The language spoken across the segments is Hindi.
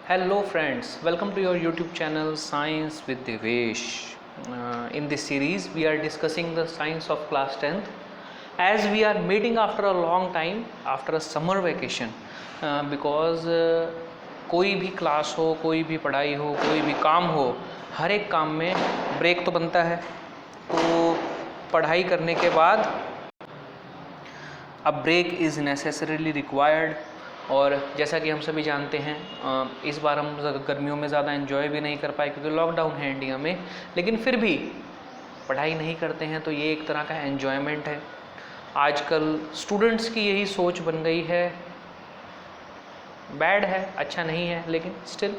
Hello friends, welcome to your YouTube channel Science with Devesh. In this series we are discussing the science of class 10th as we are meeting after a long time after a summer vacation because कोई भी क्लास हो, कोई भी पढ़ाई हो, कोई भी काम हो, हर एक काम में ब्रेक तो बनता है। तो पढ़ाई करने के बाद अब ब्रेक इज़ नेसेसरीली रिक्वायर्ड। और जैसा कि हम सभी जानते हैं इस बार हम गर्मियों में ज़्यादा एंजॉय भी नहीं कर पाए क्योंकि लॉकडाउन है इंडिया में, लेकिन फिर भी पढ़ाई नहीं करते हैं तो ये एक तरह का एन्जॉयमेंट है। आजकल स्टूडेंट्स की यही सोच बन गई है, बैड है, अच्छा नहीं है, लेकिन स्टिल।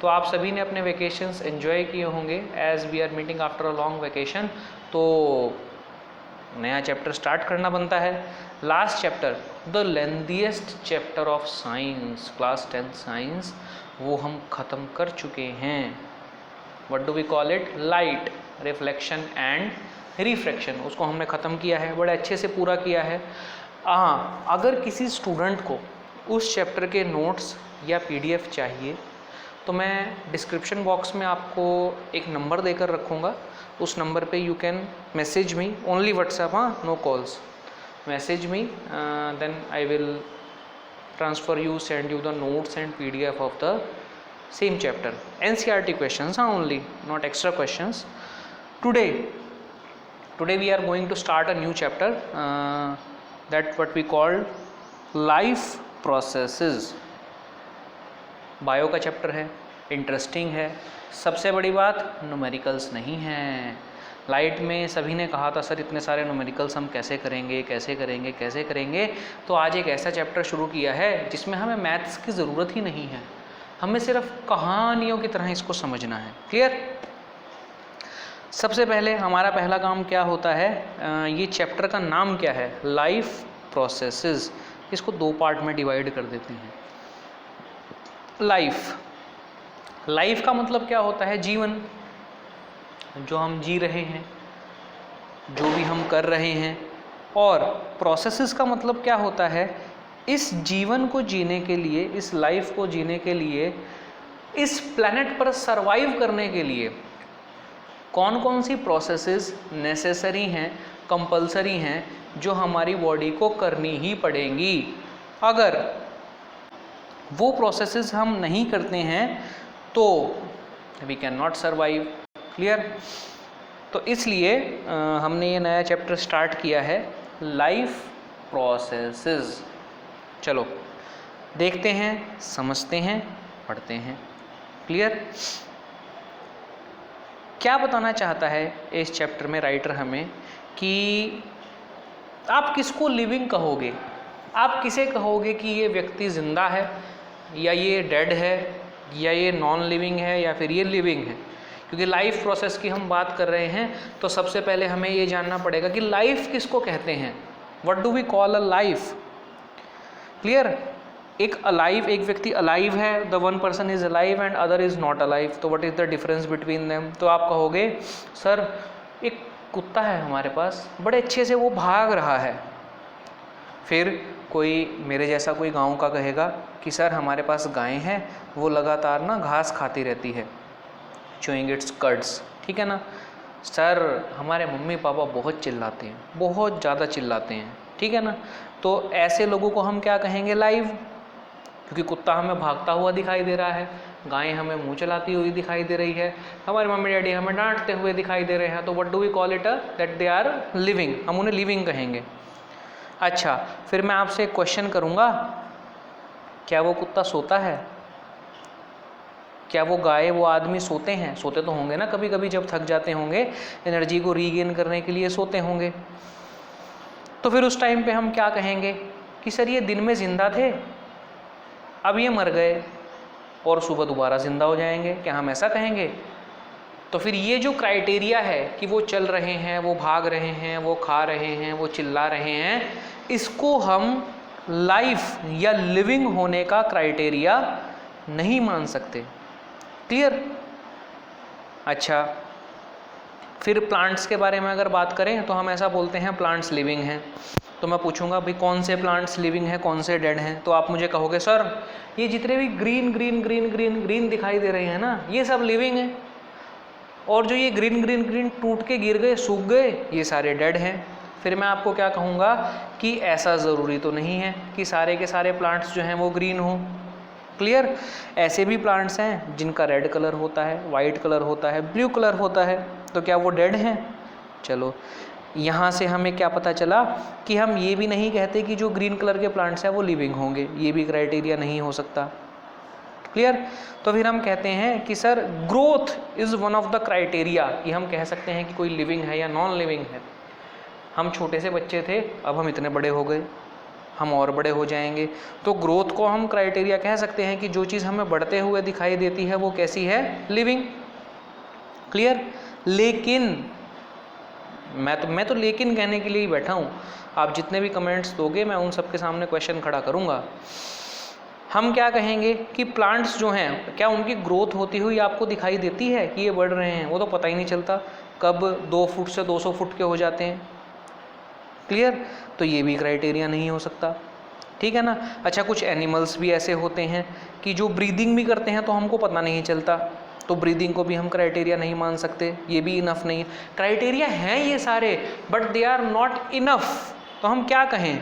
तो आप सभी ने अपने वेकेशंस एंजॉय किए होंगे as we are meeting after a long vacation. तो नया चैप्टर स्टार्ट करना बनता है। Last chapter, the lengthiest chapter of science, class 10 science, वो हम ख़त्म कर चुके हैं। What do we call it? Light, reflection and refraction. उसको हमने ख़त्म किया है, बड़े अच्छे से पूरा किया है। हाँ, अगर किसी स्टूडेंट को उस चैप्टर के नोट्स या PDF चाहिए तो मैं डिस्क्रिप्शन बॉक्स में आपको एक नंबर देकर रखूँगा। उस नंबर पे you can message me, only WhatsApp, हाँ, no calls, message me, then I will transfer you, send you the notes and PDF of the same chapter. NCERT questions, हाँ, only, not extra questions. Today we are going to start a new chapter that what we call life processes. Bio का चैप्टर है, इंटरेस्टिंग है। सबसे बड़ी बात, न्यूमेरिकल्स नहीं है। लाइट में सभी ने कहा था सर इतने सारे न्यूमेरिकल्स हम कैसे करेंगे कैसे करेंगे कैसे करेंगे। तो आज एक ऐसा चैप्टर शुरू किया है जिसमें हमें मैथ्स की ज़रूरत ही नहीं है, हमें सिर्फ कहानियों की तरह इसको समझना है। क्लियर? सबसे पहले हमारा पहला काम क्या होता है, ये चैप्टर का नाम क्या है? Life processes. इसको दो पार्ट में डिवाइड कर देते हैं। लाइफ का मतलब क्या होता है? जीवन, जो हम जी रहे हैं, जो भी हम कर रहे हैं। और प्रोसेसेस का मतलब क्या होता है? इस जीवन को जीने के लिए, इस लाइफ को जीने के लिए, इस प्लैनेट पर सरवाइव करने के लिए कौन कौन सी प्रोसेसेस नेसेसरी हैं, कंपलसरी हैं, जो हमारी बॉडी को करनी ही पड़ेंगी। अगर वो प्रोसेसेस हम नहीं करते हैं तो we can not survive. Clear? तो इसलिए हमने ये नया चैप्टर स्टार्ट किया है, लाइफ प्रोसेसेस। चलो देखते हैं, समझते हैं, पढ़ते हैं। क्लियर? क्या बताना चाहता है इस चैप्टर में राइटर हमें कि आप किसको लिविंग कहोगे? आप किसे कहोगे कि ये व्यक्ति जिंदा है, या ये डेड है, या ये नॉन लिविंग है, या फिर ये लिविंग है? क्योंकि लाइफ प्रोसेस की हम बात कर रहे हैं तो सबसे पहले हमें ये जानना पड़ेगा कि लाइफ किसको कहते हैं। What do we call a life? Clear? एक अलाइव, एक व्यक्ति अलाइव है, the one person is alive and other is not alive. तो what is the difference between them? तो आप कहोगे सर एक कुत्ता है हमारे पास, बड़े अच्छे से वो भाग रहा है। फिर कोई मेरे जैसा कोई गांव का कहेगा कि सर हमारे पास गाय है, वो लगातार ना घास खाती रहती है, चूइंग इट्स कड्स। ठीक है ना? सर हमारे मम्मी पापा बहुत चिल्लाते हैं, बहुत ज़्यादा चिल्लाते हैं। ठीक है ना? तो ऐसे लोगों को हम क्या कहेंगे? लाइव। क्योंकि कुत्ता हमें भागता हुआ दिखाई दे रहा है, गाय हमें मुंह चलाती हुई दिखाई दे रही है, हमारे मम्मी डैडी हमें डांटते हुए दिखाई दे रहे हैं। तो what do we call it? That they are living. हम उन्हें लिविंग कहेंगे। अच्छा, फिर मैं आपसे एक क्वेश्चन करूँगा, क्या वो कुत्ता सोता है? क्या वो गाय, वो आदमी सोते हैं? सोते तो होंगे ना, कभी कभी जब थक जाते होंगे, एनर्जी को रीगेन करने के लिए सोते होंगे। तो फिर उस टाइम पे हम क्या कहेंगे कि सर ये दिन में ज़िंदा थे, अब ये मर गए और सुबह दोबारा ज़िंदा हो जाएंगे, क्या हम ऐसा कहेंगे? तो फिर ये जो क्राइटेरिया है कि वो चल रहे हैं, वो भाग रहे हैं, वो खा रहे हैं, वो चिल्ला रहे हैं, इसको हम लाइफ या लिविंग होने का क्राइटेरिया नहीं मान सकते। क्लियर? अच्छा, फिर प्लांट्स के बारे में अगर बात करें तो हम ऐसा बोलते हैं प्लांट्स लिविंग हैं। तो मैं पूछूंगा भाई कौन से प्लांट्स लिविंग हैं, कौन से डेड हैं, तो आप मुझे कहोगे सर ये जितने भी green green green green green दिखाई दे रहे हैं ना, ये सब लिविंग हैं, और जो ये ग्रीन ग्रीन ग्रीन टूट के गिर गए, सूख गए, ये सारे डेड हैं। फिर मैं आपको क्या कहूँगा कि ऐसा ज़रूरी तो नहीं है कि सारे के सारे प्लांट्स जो हैं वो ग्रीन हों। क्लियर? ऐसे भी प्लांट्स हैं जिनका रेड कलर होता है, वाइट कलर होता है, ब्लू कलर होता है, तो क्या वो डेड हैं? चलो यहाँ से हमें क्या पता चला कि हम ये भी नहीं कहते कि जो ग्रीन कलर के प्लांट्स हैं वो लिविंग होंगे, ये भी क्राइटेरिया नहीं हो सकता। क्लियर? तो फिर हम कहते हैं कि sir growth is one of the criteria, कि हम कह सकते हैं कि कोई लिविंग है या नॉन लिविंग है। हम छोटे से बच्चे थे, अब हम इतने बड़े हो गए, हम और बड़े हो जाएंगे, तो ग्रोथ को हम क्राइटेरिया कह सकते हैं कि जो चीज़ हमें बढ़ते हुए दिखाई देती है वो कैसी है? लिविंग। क्लियर? लेकिन मैं तो लेकिन कहने के लिए ही बैठा हूँ, आप जितने भी कमेंट्स दोगे मैं उन सब के सामने क्वेश्चन खड़ा करूँगा। हम क्या कहेंगे कि प्लांट्स जो हैं क्या उनकी ग्रोथ होती हुई आपको दिखाई देती है कि ये बढ़ रहे हैं? वो तो पता ही नहीं चलता, कब 2 फुट से 200 फुट के हो जाते हैं। क्लियर? तो ये भी क्राइटेरिया नहीं हो सकता, ठीक है ना। अच्छा, कुछ एनिमल्स भी ऐसे होते हैं कि जो ब्रीदिंग भी करते हैं तो हमको पता नहीं चलता, तो ब्रीदिंग को भी हम क्राइटेरिया नहीं मान सकते, ये भी इनफ नहीं। क्राइटेरिया हैं ये सारे, but they are not enough, तो हम क्या कहें?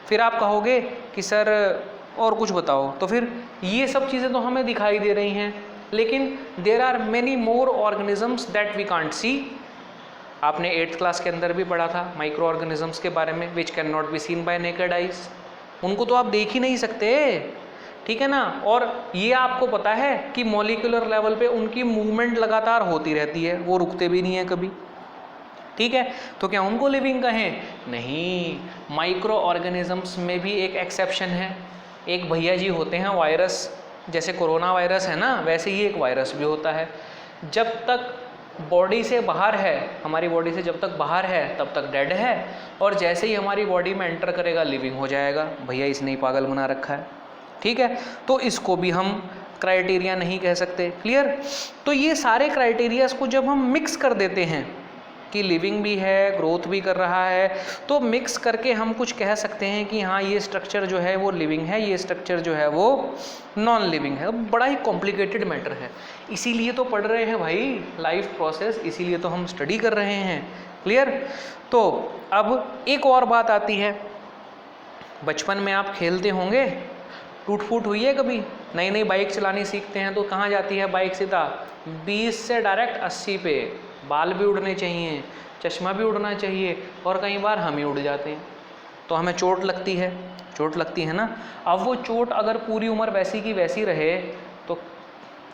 फिर आप कहोगे कि सर और कुछ बताओ, तो फिर ये सब चीज़ें तो हमें दिखाई दे रही हैं, लेकिन there are many more organisms that we can't see. आपने 8th क्लास के अंदर भी पढ़ा था माइक्रो ऑर्गेनिजम्स के बारे में, which can not be seen bye naked eyes, उनको तो आप देख ही नहीं सकते, ठीक है ना। और ये आपको पता है कि मॉलिक्यूलर लेवल पे उनकी मूवमेंट लगातार होती रहती है, वो रुकते भी नहीं है कभी, ठीक है। तो क्या उनको लिविंग कहें? नहीं, माइक्रो ऑर्गेनिजम्स में भी एक एक्सेप्शन है। एक भैया जी होते हैं वायरस, जैसे कोरोना वायरस है ना, वैसे ही एक वायरस भी होता है। जब तक बॉडी से बाहर है, हमारी बॉडी से जब तक बाहर है तब तक डेड है, और जैसे ही हमारी बॉडी में एंटर करेगा लिविंग हो जाएगा। भैया इसने ही पागल बना रखा है, ठीक है। तो इसको भी हम क्राइटेरिया नहीं कह सकते। क्लियर? तो ये सारे क्राइटेरियाज को जब हम मिक्स कर देते हैं कि लिविंग भी है, ग्रोथ भी कर रहा है, तो मिक्स करके हम कुछ कह सकते हैं कि हाँ ये स्ट्रक्चर जो है वो लिविंग है, ये स्ट्रक्चर जो है वो नॉन लिविंग है। बड़ा ही कॉम्प्लिकेटेड मैटर है, इसीलिए तो पढ़ रहे हैं भाई, लाइफ प्रोसेस, इसीलिए तो हम स्टडी कर रहे हैं। क्लियर? तो अब एक और बात आती है, बचपन में आप खेलते होंगे, टूट फूट हुई है कभी? नई नई बाइक चलानी सीखते हैं तो कहाँ जाती है बाइक? सीधा 20 से डायरेक्ट 80 पे। बाल भी उड़ने चाहिए, चश्मा भी उड़ना चाहिए, और कई बार हम ही उड़ जाते हैं, तो हमें चोट लगती है, चोट लगती है ना। अब वो चोट अगर पूरी उम्र वैसी की वैसी रहे तो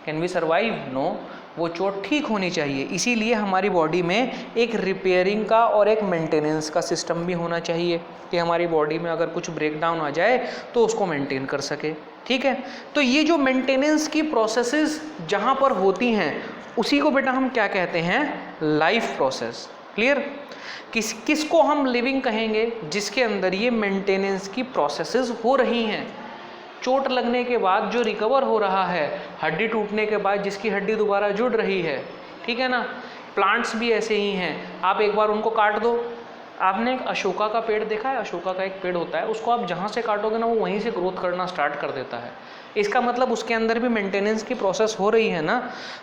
कैन वी सर्वाइव? नो, वो चोट ठीक होनी चाहिए। इसीलिए हमारी बॉडी में एक रिपेयरिंग का और एक मेंटेनेंस का सिस्टम भी होना चाहिए कि हमारी बॉडी में अगर कुछ ब्रेक डाउन आ जाए तो उसको मेंटेन कर सके, ठीक है। तो ये जो मेंटेनेंस की प्रोसेसेस जहाँ पर होती हैं उसी को बेटा हम क्या कहते हैं? Life process. क्लियर? किसको हम लिविंग कहेंगे? जिसके अंदर ये मेंटेनेंस की प्रोसेसेस हो रही हैं। चोट लगने के बाद जो रिकवर हो रहा है, हड्डी टूटने के बाद जिसकी हड्डी दोबारा जुड़ रही है, ठीक है ना। प्लांट्स भी ऐसे ही हैं, आप एक बार उनको काट दो। आपने एक अशोका का पेड़ देखा है? अशोका का एक पेड़ होता है, उसको आप जहाँ से काटोगे ना वो वहीं से ग्रोथ करना स्टार्ट कर देता है। इसका मतलब उसके अंदर भी मेंटेनेंस की प्रोसेस हो रही है ना।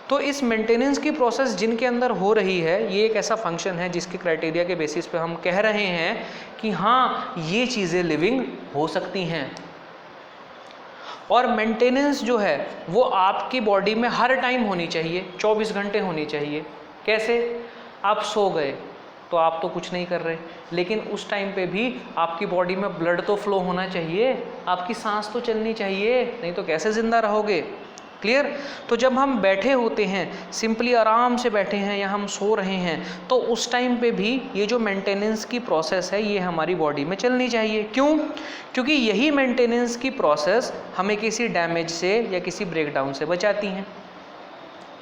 तो इस मेंटेनेंस की प्रोसेस जिनके अंदर हो रही है, ये एक ऐसा फंक्शन है जिसके क्राइटेरिया के बेसिस पे हम कह रहे हैं कि हाँ ये चीज़ें लिविंग हो सकती हैं। और मेंटेनेंस जो है वो आपकी बॉडी में हर टाइम होनी चाहिए, 24 घंटे होनी चाहिए। कैसे? आप सो गए तो आप तो कुछ नहीं कर रहे, लेकिन उस टाइम पे भी आपकी बॉडी में ब्लड तो फ्लो होना चाहिए, आपकी सांस तो चलनी चाहिए, नहीं तो कैसे ज़िंदा रहोगे। क्लियर? तो जब हम बैठे होते हैं, सिंपली आराम से बैठे हैं या हम सो रहे हैं, तो उस टाइम पे भी ये जो मेंटेनेंस की प्रोसेस है ये हमारी बॉडी में चलनी चाहिए। क्यों? क्योंकि यही मेंटेनेंस की प्रोसेस हमें किसी डैमेज से या किसी ब्रेकडाउन से बचाती हैं।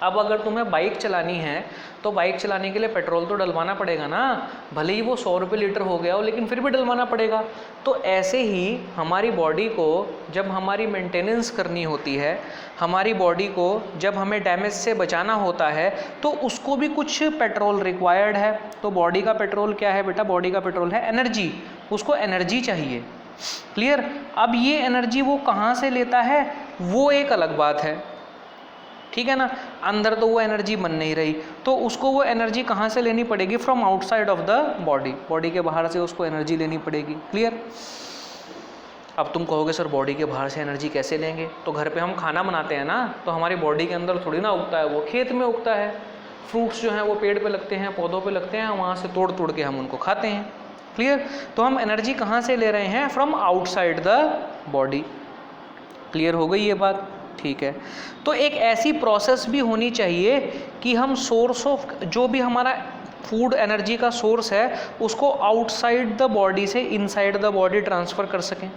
अब अगर तुम्हें बाइक चलानी है तो बाइक चलाने के लिए पेट्रोल तो डलवाना पड़ेगा ना, भले ही वो 100 रुपये लीटर हो गया हो लेकिन फिर भी डलवाना पड़ेगा। तो ऐसे ही हमारी बॉडी को जब हमारी मेंटेनेंस करनी होती है, हमारी बॉडी को जब हमें डैमेज से बचाना होता है तो उसको भी कुछ पेट्रोल रिक्वायर्ड है। तो बॉडी का पेट्रोल क्या है बेटा? बॉडी का पेट्रोल है एनर्जी, उसको एनर्जी चाहिए। क्लियर? अब ये एनर्जी वो कहाँ से लेता है वो एक अलग बात है, ठीक है ना। अंदर तो वो एनर्जी बन नहीं रही, तो उसको वो एनर्जी कहाँ से लेनी पड़ेगी? From outside of the body, body के बाहर से उसको एनर्जी लेनी पड़ेगी। क्लियर? अब तुम कहोगे सर बॉडी के बाहर से एनर्जी कैसे लेंगे? तो घर पे हम खाना बनाते हैं ना, तो हमारी बॉडी के अंदर थोड़ी ना उगता है, वो खेत में उगता है। फ्रूट्स जो हैं वो पेड़ पे लगते हैं, पौधों पे लगते हैं, वहाँ से तोड़ तोड़ के हम उनको खाते हैं। क्लियर? तो हम एनर्जी कहाँ से ले रहे हैं? From outside the body. Clear हो गई ये बात? ठीक है। तो एक ऐसी प्रोसेस भी होनी चाहिए कि हम सोर्स ऑफ जो भी हमारा फूड एनर्जी का सोर्स है उसको आउटसाइड द बॉडी से इनसाइड द बॉडी ट्रांसफ़र कर सकें।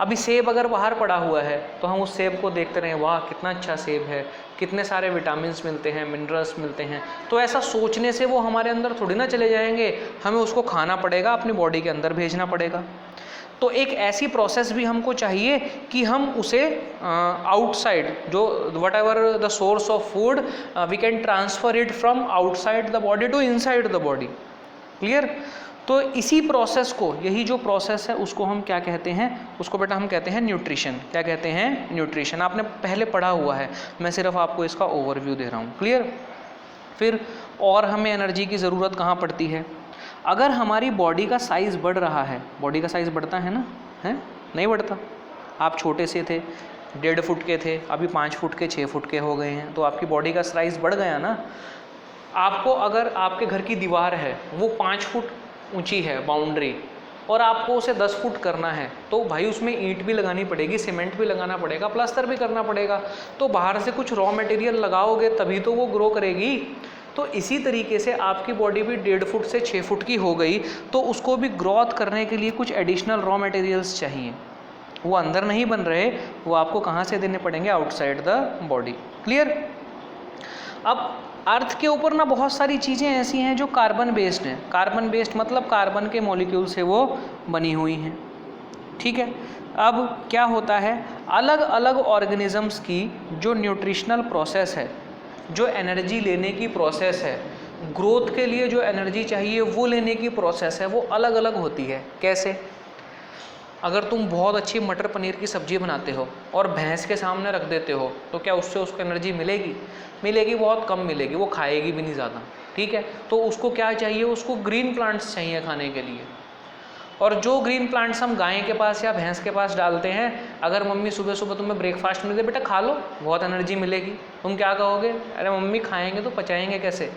अभी सेब अगर बाहर पड़ा हुआ है तो हम उस सेब को देखते रहें, वाह कितना अच्छा सेब है, कितने सारे विटामिन्स मिलते हैं, मिनरल्स मिलते हैं। तो ऐसा सोचने से वो हमारे अंदर थोड़ी ना चले जाएंगे, हमें उसको खाना पड़ेगा, अपनी बॉडी के अंदर भेजना पड़ेगा। तो एक ऐसी प्रोसेस भी हमको चाहिए कि हम उसे आउटसाइड जो whatever the source of food we can transfer it from outside the body to inside the body. Clear? तो इसी प्रोसेस को, यही जो प्रोसेस है उसको हम क्या कहते हैं? उसको बेटा हम कहते हैं न्यूट्रिशन। क्या कहते हैं? न्यूट्रिशन। आपने पहले पढ़ा हुआ है, मैं सिर्फ आपको इसका ओवरव्यू दे रहा हूँ। क्लियर? फिर और हमें एनर्जी की ज़रूरत कहाँ पड़ती है? अगर हमारी बॉडी का साइज़ बढ़ रहा है, बॉडी का साइज़ बढ़ता है ना, है नहीं बढ़ता? आप छोटे से थे 1.5 फुट के थे, अभी 5 फुट के 6 फुट के हो गए हैं, तो आपकी बॉडी का साइज़ बढ़ गया ना। आपको अगर आपके घर की दीवार है वो 5 फुट ऊंची है बाउंड्री, और आपको उसे 10 फुट करना है, तो भाई उसमें ईंट भी लगानी पड़ेगी, सीमेंट भी लगाना पड़ेगा, प्लास्टर भी करना पड़ेगा। तो बाहर से कुछ रॉ मटेरियल लगाओगे तभी तो वो ग्रो करेगी। तो इसी तरीके से आपकी बॉडी भी 1.5 फुट से 6 फुट की हो गई, तो उसको भी ग्रोथ करने के लिए कुछ एडिशनल रॉ मटेरियल्स चाहिए। वो अंदर नहीं बन रहे, वो आपको कहाँ से देने पड़ेंगे? Outside the body. क्लियर? अब अर्थ के ऊपर ना बहुत सारी चीज़ें ऐसी हैं जो कार्बन बेस्ड हैं। कार्बन बेस्ड मतलब कार्बन के मॉलिक्यूल से वो बनी हुई हैं, ठीक है। अब क्या होता है, अलग अलग ऑर्गेनिजम्स की जो न्यूट्रिशनल प्रोसेस है, जो एनर्जी लेने की प्रोसेस है, ग्रोथ के लिए जो एनर्जी चाहिए वो लेने की प्रोसेस है, वो अलग अलग होती है। कैसे? अगर तुम बहुत अच्छी मटर पनीर की सब्ज़ी बनाते हो और भैंस के सामने रख देते हो तो क्या उससे उसको एनर्जी मिलेगी? मिलेगी, बहुत कम मिलेगी, वो खाएगी भी नहीं ज़्यादा, ठीक है। तो उसको क्या चाहिए? उसको ग्रीन प्लांट्स चाहिए खाने के लिए। और जो ग्रीन प्लांट्स हम गाय के पास या भैंस के पास डालते हैं, अगर मम्मी सुबह सुबह तुम्हें ब्रेकफास्ट में दे, बेटा खा लो बहुत एनर्जी मिलेगी, तुम क्या कहोगे? अरे मम्मी खाएंगे तो पचाएंगे कैसे?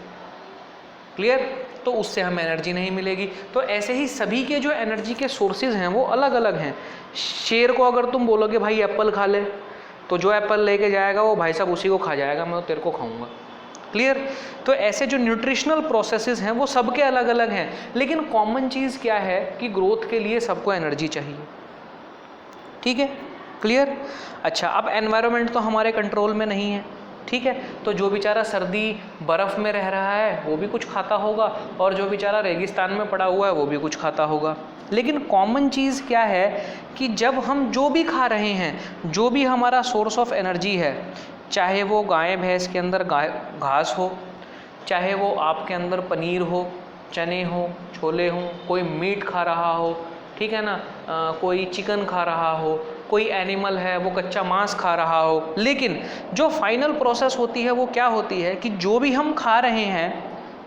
क्लियर? तो उससे हमें एनर्जी नहीं मिलेगी। तो ऐसे ही सभी के जो एनर्जी के सोर्सेज हैं वो अलग अलग हैं। शेर को अगर तुम बोलोगे भाई एप्पल खा ले, तो जो एप्पल लेके जाएगा वो भाई साहब उसी को खा जाएगा, मैं तो तेरे को खाऊंगा। क्लियर? तो ऐसे जो न्यूट्रिशनल प्रोसेसेस हैं वो सबके अलग अलग हैं, लेकिन कॉमन चीज़ क्या है कि ग्रोथ के लिए सबको एनर्जी चाहिए, ठीक है। क्लियर? अच्छा, अब एनवायरनमेंट तो हमारे कंट्रोल में नहीं है, ठीक है। तो जो बेचारा सर्दी बर्फ़ में रह रहा है वो भी कुछ खाता होगा, और जो बेचारा रेगिस्तान में पड़ा हुआ है वो भी कुछ खाता होगा। लेकिन कॉमन चीज़ क्या है कि जब हम जो भी खा रहे हैं, जो भी हमारा सोर्स ऑफ एनर्जी है, चाहे वो गाय भैंस के अंदर घास हो, चाहे वो आपके अंदर पनीर हो, चने हो, छोले हों, कोई मीट खा रहा हो, ठीक है ना, कोई चिकन खा रहा हो, कोई एनिमल है वो कच्चा मांस खा रहा हो, लेकिन जो फाइनल प्रोसेस होती है वो क्या होती है कि जो भी हम खा रहे हैं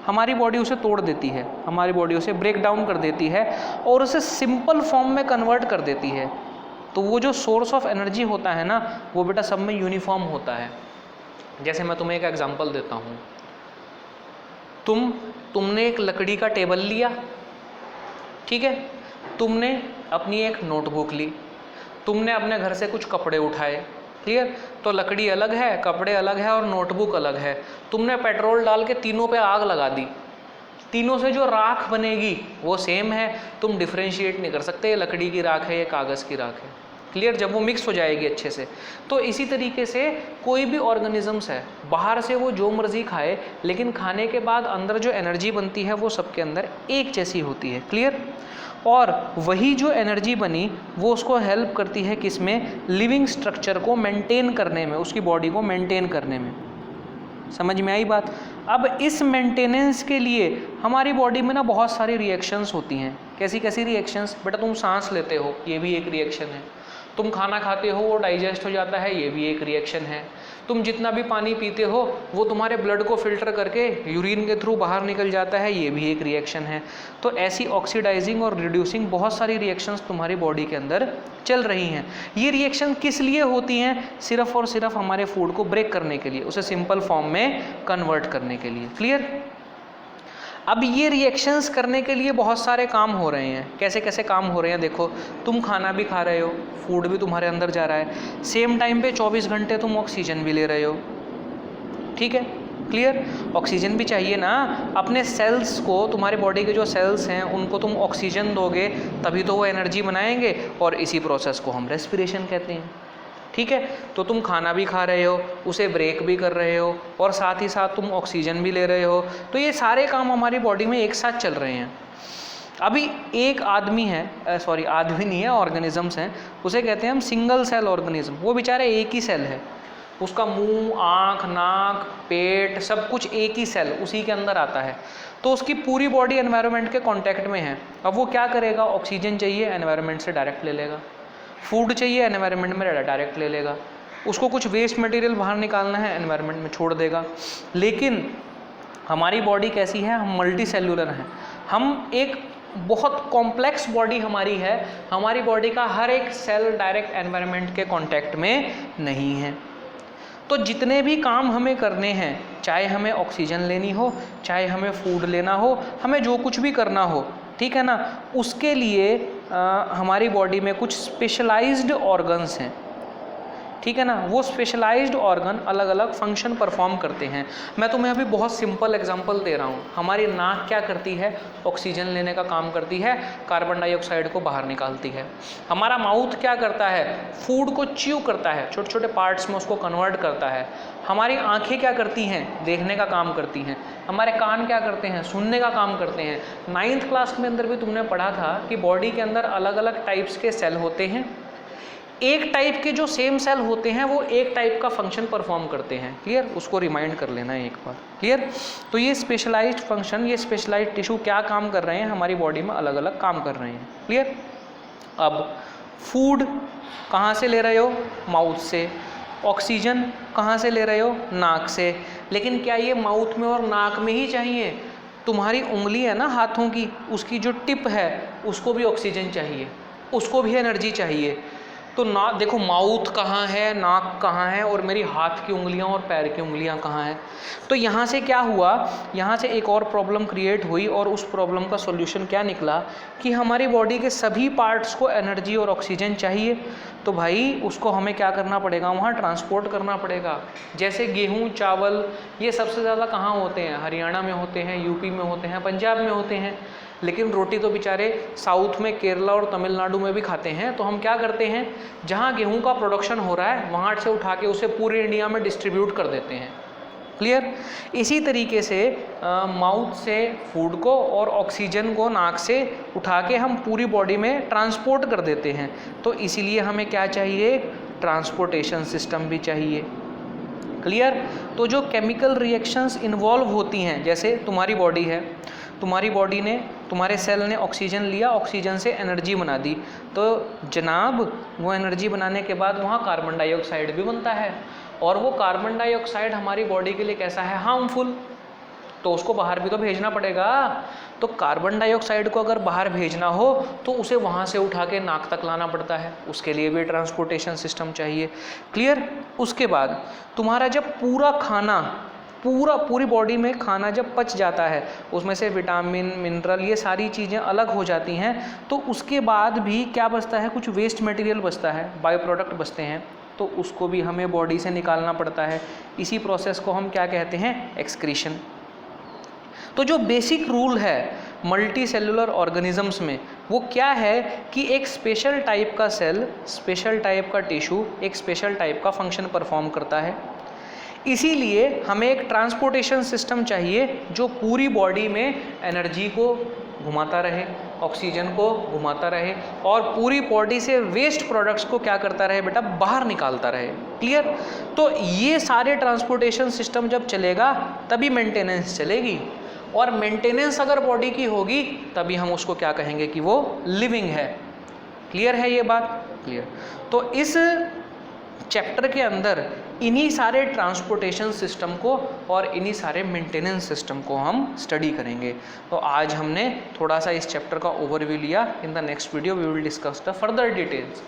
हमारी बॉडी उसे तोड़ देती है, हमारी बॉडी उसे ब्रेक डाउन कर देती है और उसे सिंपल फॉर्म में कन्वर्ट कर देती है। तो वो जो सोर्स ऑफ एनर्जी होता है ना, वो बेटा सब में यूनिफॉर्म होता है। जैसे मैं तुम्हें एक एग्जांपल देता हूँ, तुमने एक लकड़ी का टेबल लिया, ठीक है, तुमने अपनी एक नोटबुक ली, तुमने अपने घर से कुछ कपड़े उठाए, क्लियर। तो लकड़ी अलग है, कपड़े अलग है और नोटबुक अलग है। तुमने पेट्रोल डाल के तीनों पे आग लगा दी, तीनों से जो राख बनेगी वो सेम है, तुम डिफ्रेंशिएट नहीं कर सकते ये लकड़ी की राख है ये कागज़ की राख है। क्लियर, जब वो मिक्स हो जाएगी अच्छे से। तो इसी तरीके से कोई भी ऑर्गेनिजम्स है, बाहर से वो जो मर्जी खाए, लेकिन खाने के बाद अंदर जो एनर्जी बनती है वो सबके अंदर एक जैसी होती है। क्लियर, और वही जो एनर्जी बनी वो उसको हेल्प करती है किसमें, लिविंग स्ट्रक्चर को मेंटेन करने में, उसकी बॉडी को मेंटेन करने में। समझ में आई बात। अब इस मेंटेनेंस के लिए हमारी बॉडी में ना बहुत सारी रिएक्शंस होती हैं। कैसी कैसी रिएक्शंस, बेटा तुम सांस लेते हो, ये भी एक रिएक्शन है। तुम खाना खाते हो, वो डाइजेस्ट हो जाता है, ये भी एक रिएक्शन है। तुम जितना भी पानी पीते हो वो तुम्हारे ब्लड को फिल्टर करके यूरिन के थ्रू बाहर निकल जाता है, ये भी एक रिएक्शन है। तो ऐसी ऑक्सीडाइजिंग और रिड्यूसिंग बहुत सारी रिएक्शंस तुम्हारी बॉडी के अंदर चल रही हैं। ये रिएक्शन किस लिए होती हैं, सिर्फ और सिर्फ हमारे फूड को ब्रेक करने के लिए, उसे सिंपल फॉर्म में कन्वर्ट करने के लिए। क्लियर। अब ये रिएक्शंस करने के लिए बहुत सारे काम हो रहे हैं। कैसे कैसे काम हो रहे हैं, देखो, तुम खाना भी खा रहे हो, फूड भी तुम्हारे अंदर जा रहा है, सेम टाइम पे 24 घंटे तुम ऑक्सीजन भी ले रहे हो। ठीक है, क्लियर। ऑक्सीजन भी चाहिए ना, अपने सेल्स को, तुम्हारे बॉडी के जो सेल्स हैं उनको तुम ऑक्सीजन दोगे तभी तो वो एनर्जी बनाएंगे, और इसी प्रोसेस को हम रेस्पिरेशन कहते हैं। ठीक है, तो तुम खाना भी खा रहे हो, उसे ब्रेक भी कर रहे हो, और साथ ही साथ तुम ऑक्सीजन भी ले रहे हो। तो ये सारे काम हमारी बॉडी में एक साथ चल रहे हैं। अभी एक आदमी है, सॉरी आदमी नहीं है, ऑर्गेनिजम्स हैं, उसे कहते हैं हम सिंगल सेल ऑर्गेनिज्म। वो बेचारे एक ही सेल है, उसका मुंह, आँख, नाक, पेट सब कुछ एक ही सेल उसी के अंदर आता है। तो उसकी पूरी बॉडी एनवायरनमेंट के कांटेक्ट में है। अब वो क्या करेगा, ऑक्सीजन चाहिए एनवायरनमेंट से डायरेक्ट ले लेगा, फूड चाहिए एनवायरनमेंट में डायरेक्ट ले लेगा, उसको कुछ वेस्ट मटेरियल बाहर निकालना है एनवायरनमेंट में छोड़ देगा। लेकिन हमारी बॉडी कैसी है, हम मल्टी सेल्यूलर हैं, हम एक बहुत कॉम्प्लेक्स बॉडी हमारी है। हमारी बॉडी का हर एक सेल डायरेक्ट एनवायरनमेंट के कांटेक्ट में नहीं है। तो जितने भी काम हमें करने हैं, चाहे हमें ऑक्सीजन लेनी हो, चाहे हमें फूड लेना हो, हमें जो कुछ भी करना हो, ठीक है ना, उसके लिए हमारी बॉडी में कुछ स्पेशलाइज्ड ऑर्गन्स हैं। ठीक है ना, वो स्पेशलाइज्ड ऑर्गन अलग अलग फंक्शन परफॉर्म करते हैं। मैं तुम्हें अभी बहुत सिंपल एग्जांपल दे रहा हूँ। हमारी नाक क्या करती है, ऑक्सीजन लेने का काम करती है, कार्बन डाइऑक्साइड को बाहर निकालती है। हमारा माउथ क्या करता है, फूड को च्यू करता है, छोटे छोटे पार्ट्स में उसको कन्वर्ट करता है। हमारी आंखें क्या करती हैं, देखने का काम करती हैं। हमारे कान क्या करते हैं, सुनने का काम करते हैं। 9th क्लास में अंदर भी तुमने पढ़ा था कि बॉडी के अंदर अलग अलग टाइप्स के सेल होते हैं। एक टाइप के जो सेम सेल होते हैं वो एक टाइप का फंक्शन परफॉर्म करते हैं। क्लियर, उसको रिमाइंड कर लेना है एक बार। क्लियर, तो ये स्पेशलाइज्ड फंक्शन, ये स्पेशलाइज्ड टिश्यू क्या काम कर रहे हैं, हमारी बॉडी में अलग अलग काम कर रहे हैं। क्लियर। अब फूड कहाँ से ले रहे हो, माउथ से। ऑक्सीजन कहाँ से ले रहे हो, नाक से। लेकिन क्या ये माउथ में और नाक में ही चाहिए, तुम्हारी उंगली है ना हाथों की, उसकी जो टिप है उसको भी ऑक्सीजन चाहिए, उसको भी एनर्जी चाहिए। तो ना देखो, माउथ कहाँ है, नाक कहाँ है, और मेरी हाथ की उंगलियाँ और पैर की उंगलियाँ कहाँ हैं। तो यहाँ से क्या हुआ, यहाँ से एक और प्रॉब्लम क्रिएट हुई, और उस प्रॉब्लम का सॉल्यूशन क्या निकला कि हमारी बॉडी के सभी पार्ट्स को एनर्जी और ऑक्सीजन चाहिए। तो भाई उसको हमें क्या करना पड़ेगा, वहाँ ट्रांसपोर्ट करना पड़ेगा। जैसे गेहूँ, चावल, ये सबसे ज़्यादा कहाँ होते हैं, हरियाणा में होते हैं, यूपी में होते हैं, पंजाब में होते हैं। लेकिन रोटी तो बेचारे साउथ में, केरला और तमिलनाडु में भी खाते हैं। तो हम क्या करते हैं, जहाँ गेहूं का प्रोडक्शन हो रहा है वहाँ से उठा के उसे पूरे इंडिया में डिस्ट्रीब्यूट कर देते हैं। क्लियर। इसी तरीके से माउथ से फूड को और ऑक्सीजन को नाक से उठा के हम पूरी बॉडी में ट्रांसपोर्ट कर देते हैं। तो इसीलिए हमें क्या चाहिए, ट्रांसपोर्टेशन सिस्टम भी चाहिए। क्लियर। तो जो केमिकल रिएक्शंस इन्वॉल्व होती हैं, जैसे तुम्हारी बॉडी है, तुम्हारी बॉडी ने, तुम्हारे सेल ने ऑक्सीजन लिया, ऑक्सीजन से एनर्जी बना दी। तो जनाब वो एनर्जी बनाने के बाद वहाँ कार्बन डाइऑक्साइड भी बनता है, और वो कार्बन डाइऑक्साइड हमारी बॉडी के लिए कैसा है, हार्मफुल। तो उसको बाहर भी तो भेजना पड़ेगा। तो कार्बन डाइऑक्साइड को अगर बाहर भेजना हो तो उसे वहाँ से उठा के नाक तक लाना पड़ता है, उसके लिए भी ट्रांसपोर्टेशन सिस्टम चाहिए। क्लियर। उसके बाद तुम्हारा जब पूरा खाना, पूरी बॉडी में खाना जब पच जाता है, उसमें से विटामिन, मिनरल, ये सारी चीज़ें अलग हो जाती हैं, तो उसके बाद भी क्या बचता है, कुछ वेस्ट मटेरियल बचता है, बाय प्रोडक्ट बचते हैं। तो उसको भी हमें बॉडी से निकालना पड़ता है। इसी प्रोसेस को हम क्या कहते हैं, एक्सक्रीशन। तो जो बेसिक रूल है मल्टी सेलुलर ऑर्गेनिजम्स में, वो क्या है कि एक स्पेशल टाइप का सेल, स्पेशल टाइप का टिश्यू एक स्पेशल टाइप का फंक्शन परफॉर्म करता है। इसीलिए हमें एक ट्रांसपोर्टेशन सिस्टम चाहिए जो पूरी बॉडी में एनर्जी को घुमाता रहे, ऑक्सीजन को घुमाता रहे और पूरी बॉडी से वेस्ट प्रोडक्ट्स को क्या करता रहे बेटा, बाहर निकालता रहे। क्लियर? तो ये सारे ट्रांसपोर्टेशन सिस्टम जब चलेगा तभी मेंटेनेंस चलेगी, और मेंटेनेंस अगर बॉडी की होगी तभी हम उसको क्या कहेंगे कि वो लिविंग है। क्लियर है ये बात? क्लियर। तो इस चैप्टर के अंदर इन्हीं सारे ट्रांसपोर्टेशन सिस्टम को और इन्हीं सारे मेंटेनेंस सिस्टम को हम स्टडी करेंगे। तो आज हमने थोड़ा सा इस चैप्टर का ओवरव्यू लिया। In the next video we will discuss the further details.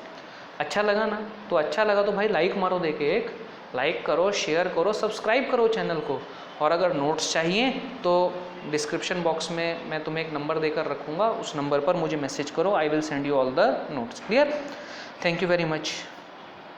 अच्छा लगा ना? तो अच्छा लगा तो भाई लाइक मारो, देके एक लाइक करो, शेयर करो, सब्सक्राइब करो चैनल को। और अगर नोट्स चाहिए तो डिस्क्रिप्शन बॉक्स में मैं तुम्हें एक नंबर देकर रखूँगा, उस नंबर पर मुझे मैसेज करो, I will send you all the notes. Clear? Thank you very much.